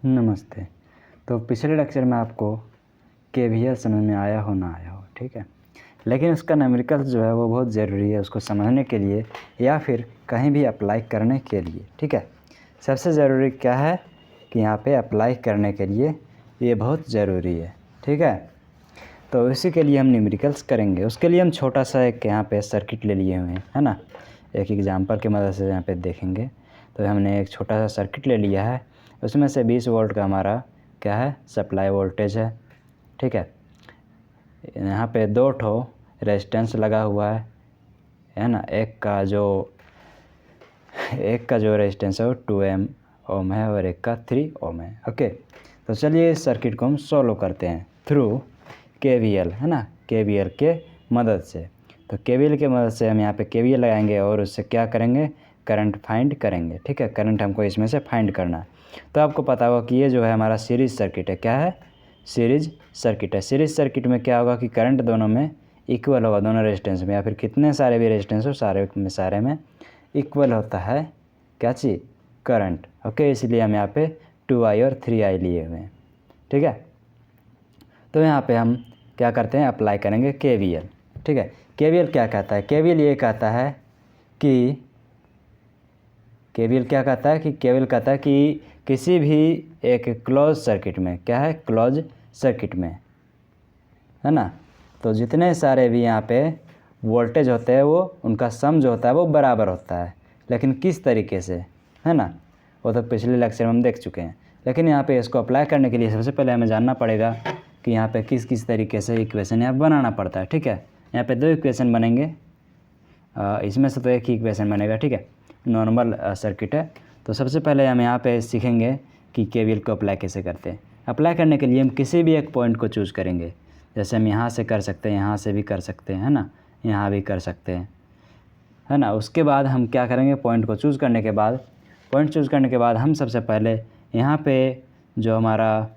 नमस्ते। तो पिछले लेक्चर में आपको केवीएल समझ में आया हो ना आया हो, ठीक है, लेकिन उसका न्यूमेरिकल्स जो है वो बहुत ज़रूरी है उसको समझने के लिए या फिर कहीं भी अप्लाई करने के लिए, ठीक है। सबसे ज़रूरी क्या है कि यहाँ पे अप्लाई करने के लिए ये बहुत ज़रूरी है, ठीक है। तो इसी के लिए हम न्यूमेरिकल्स करेंगे। उसके लिए हम छोटा सा एक यहाँ पे सर्किट ले लिए हुए हैं, है ना। एक एग्जांपल की मदद से यहाँ पे देखेंगे। तो हमने एक छोटा सा सर्किट ले लिया है, उसमें से 20 वोल्ट का हमारा क्या है, सप्लाई वोल्टेज है, ठीक है। यहाँ पे 2 ठो रेजिस्टेंस लगा हुआ है ना। एक का जो रेजिस्टेंस है वो 2 ओम है और एक का 3 ओम है, ओके। तो चलिए इस सर्किट को हम सॉल्व करते हैं थ्रू केवीएल, है ना, केवीएल के मदद से। तो केवीएल के मदद से हम यहाँ पे केवीएल लगाएंगे और उससे क्या करेंगे, करंट फाइंड करेंगे, ठीक है। करंट हमको इसमें से फाइंड करना है। तो आपको पता होगा कि ये जो है हमारा सीरीज सर्किट है। क्या है, सीरीज सर्किट है। सीरीज सर्किट में क्या होगा कि करंट दोनों में इक्वल होगा, दोनों रेजिस्टेंस में, या फिर कितने सारे भी रेजिस्टेंस हो सारे में इक्वल होता है क्या चीज़, करंट, ओके। इसलिए हम यहाँ पे 2i और 3i लिए हुए हैं, ठीक है। तो यहाँ पे हम क्या करते हैं, अप्लाई करेंगे केवीएल, ठीक है। केवीएल क्या कहता है, केवीएल ये कहता है कि केवीएल कहता है कि किसी भी एक क्लोज सर्किट में, क्या है, क्लोज सर्किट में, है ना, तो जितने सारे भी यहाँ पे वोल्टेज होते हैं वो उनका सम जो होता है वो बराबर होता है। लेकिन किस तरीके से, है ना, वो तो पिछले लेक्चर में हम देख चुके हैं। लेकिन यहाँ पे इसको अप्लाई करने के लिए सबसे पहले हमें जानना पड़ेगा कि यहाँ पे किस किस तरीके से इक्वेशन यहाँ बनाना पड़ता है, ठीक है। यहाँ पे 2 इक्वेशन बनेंगे, इसमें से तो एक ही इक्वेशन बनेगा, ठीक है। नॉर्मल सर्किट है। तो सबसे पहले हम यहाँ पे सीखेंगे कि केवीएल को अप्लाई कैसे करते हैं। अप्लाई करने के लिए हम किसी भी एक पॉइंट को चूज़ करेंगे। जैसे हम यहाँ से कर सकते हैं, यहाँ से भी कर सकते हैं, है ना, यहाँ भी कर सकते हैं, है ना। उसके बाद हम क्या करेंगे, पॉइंट को चूज़ करने के बाद हम सबसे पहले यहाँ पे जो हमारा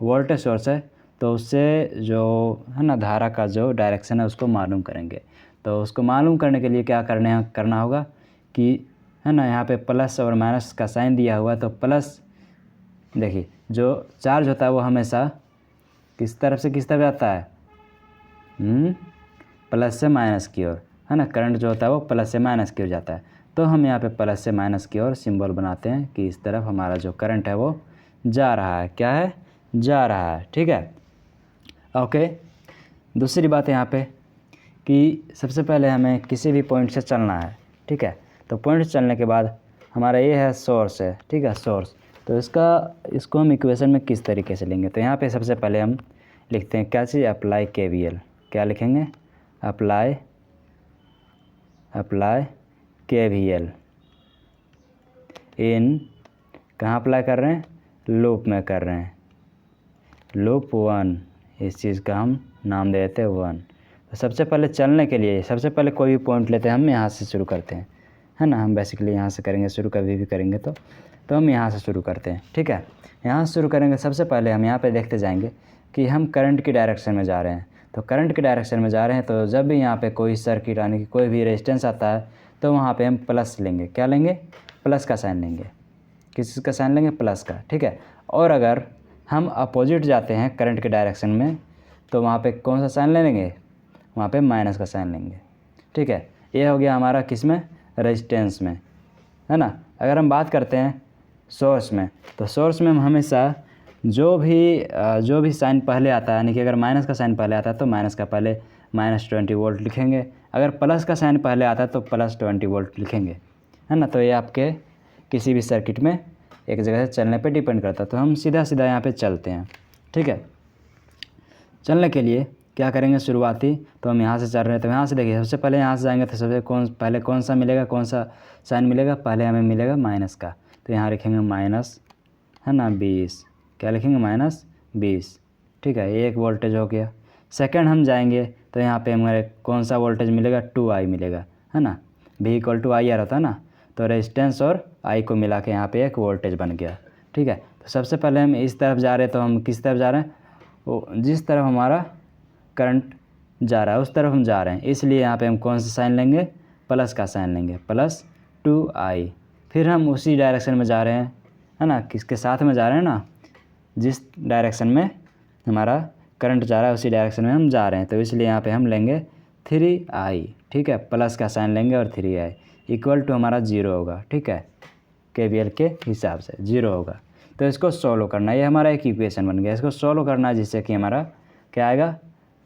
वोल्टेज सोर्स है तो उससे जो है ना धारा का जो डायरेक्शन है उसको मालूम करेंगे। तो उसको मालूम करने के लिए क्या करना होगा कि, है ना, यहाँ पे प्लस और माइनस का साइन दिया हुआ है। तो प्लस, देखिए, जो चार्ज होता है वो हमेशा किस तरफ से किस तरफ जाता है, प्लस से माइनस की ओर, है ना। करंट जो होता है वो प्लस से माइनस की ओर जाता है। तो हम यहाँ पे प्लस से माइनस की ओर सिंबल बनाते हैं कि इस तरफ हमारा जो करंट है वो जा रहा है, क्या है, जा रहा है, ठीक है, ओके। दूसरी बात यहाँ पे कि सबसे पहले हमें किसी भी पॉइंट से चलना है, ठीक है। तो पॉइंट से चलने के बाद हमारा ये है सोर्स है, ठीक है, सोर्स। तो इसको हम इक्वेशन में किस तरीके से लेंगे, तो यहाँ पे सबसे पहले हम लिखते हैं क्या चीज़, अप्लाई केवीएल। क्या लिखेंगे, अप्लाई केवीएल इन, कहाँ अप्लाई कर रहे हैं, लूप में कर रहे हैं, लूप 1, इस चीज़ का हम नाम दे देते हैं 1। तो सबसे पहले चलने के लिए सबसे पहले कोई भी पॉइंट लेते हैं, हम यहाँ से शुरू करते हैं, है ना। हम बेसिकली यहाँ से करेंगे शुरू, कभी भी करेंगे तो हम यहाँ से शुरू करते हैं, ठीक है। यहाँ से शुरू करेंगे। सबसे पहले हम यहाँ पे देखते जाएंगे कि हम करंट की डायरेक्शन में जा रहे हैं। तो करंट की डायरेक्शन में जा रहे हैं तो जब भी यहाँ पे कोई सर्किट यानी कि कोई भी रेजिस्टेंस आता है तो वहाँ पे हम प्लस लेंगे, क्या लेंगे, प्लस का साइन लेंगे। किस चीज़ का साइन लेंगे, प्लस का, ठीक है। और अगर हम अपोजिट जाते हैं करंट के डायरेक्शन में तो वहाँ पे कौन सा साइन लेंगे, वहाँ पे माइनस का साइन लेंगे, ठीक है। ये हो गया हमारा किस में, रेजिस्टेंस में, है ना। अगर हम बात करते हैं सोर्स में, तो सोर्स में हम हमेशा जो भी साइन पहले आता है, यानी कि अगर माइनस का साइन पहले आता है तो माइनस का पहले -20 वोल्ट लिखेंगे। अगर प्लस का साइन पहले आता है तो +20 वोल्ट लिखेंगे, है ना। तो ये आपके किसी भी सर्किट में एक जगह से चलने पे डिपेंड करता है। तो हम सीधा यहाँ पे चलते हैं, ठीक है। चलने के लिए क्या करेंगे, शुरुआती तो हम यहाँ से चल रहे हैं। तो यहाँ से देखिए, सबसे पहले यहाँ से जाएंगे तो पहले कौन सा मिलेगा, कौन सा साइन मिलेगा, पहले हमें मिलेगा माइनस का। तो यहाँ लिखेंगे माइनस, है ना, 20, क्या लिखेंगे, -20, ठीक है। ये एक वोल्टेज हो गया। सेकंड हम जाएंगे तो यहाँ पे हमारे कौन सा वोल्टेज मिलेगा, 2i मिलेगा, है ना। V = IR होता है ना। तो रेजिस्टेंस और I को मिला के यहाँ पे एक वोल्टेज बन गया, ठीक है। तो सबसे पहले हम इस तरफ जा रहे हैं, तो हम किस तरफ जा रहे हैं, वो जिस तरफ हमारा करंट जा रहा है उस तरफ हम जा रहे हैं। इसलिए यहाँ पे हम कौन सा साइन लेंगे, प्लस का साइन लेंगे, +2i। फिर हम उसी डायरेक्शन में जा रहे हैं, है ना, किसके साथ में जा रहे हैं ना, जिस डायरेक्शन में हमारा करंट जा रहा है उसी डायरेक्शन में हम जा रहे हैं, तो इसलिए यहाँ पे हम लेंगे 3i, ठीक है, प्लस का साइन लेंगे और 3i इक्वल टू हमारा 0 होगा, ठीक है, KVL के हिसाब से 0 होगा। तो इसको सॉल्व करना है, ये हमारा एक इक्वेशन बन गया, इसको सॉल्व करना है जिससे कि हमारा क्या आएगा,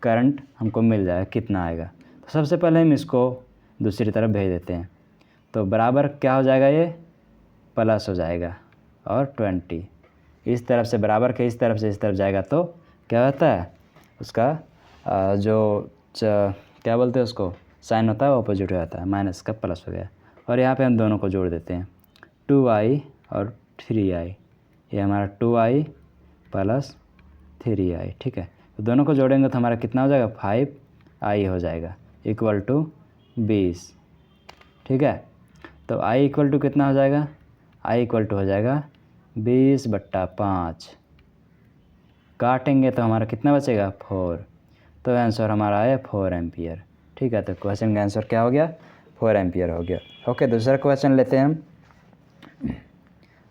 करंट हमको मिल जाएगा, कितना आएगा। तो सबसे पहले हम इसको दूसरी तरफ भेज देते हैं, तो बराबर क्या हो जाएगा, ये प्लस हो जाएगा और 20 इस तरफ से बराबर के इस तरफ से इस तरफ जाएगा तो क्या होता है उसका क्या बोलते हैं उसको, साइन होता है वो अपोजिट हो जाता है, माइनस का प्लस हो गया। और यहाँ पे हम दोनों को जोड़ देते हैं, 2i और 3i, ये हमारा 2i प्लस 3i, ठीक है। तो दोनों को जोड़ेंगे तो हमारा कितना हो जाएगा, 5i हो जाएगा इक्वल टू 20, ठीक है। तो i इक्वल टू कितना हो जाएगा, i इक्वल टू हो जाएगा 20/5, काटेंगे तो हमारा कितना बचेगा, 4। तो आंसर हमारा आया 4 एम्पियर, ठीक है। तो क्वेश्चन का आंसर क्या हो गया, 4 एम्पियर हो गया। ओके, दूसरा क्वेश्चन लेते हैं हम।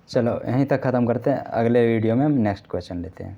चलो यहीं तक ख़त्म करते हैं, अगले वीडियो में हम नेक्स्ट क्वेश्चन लेते हैं।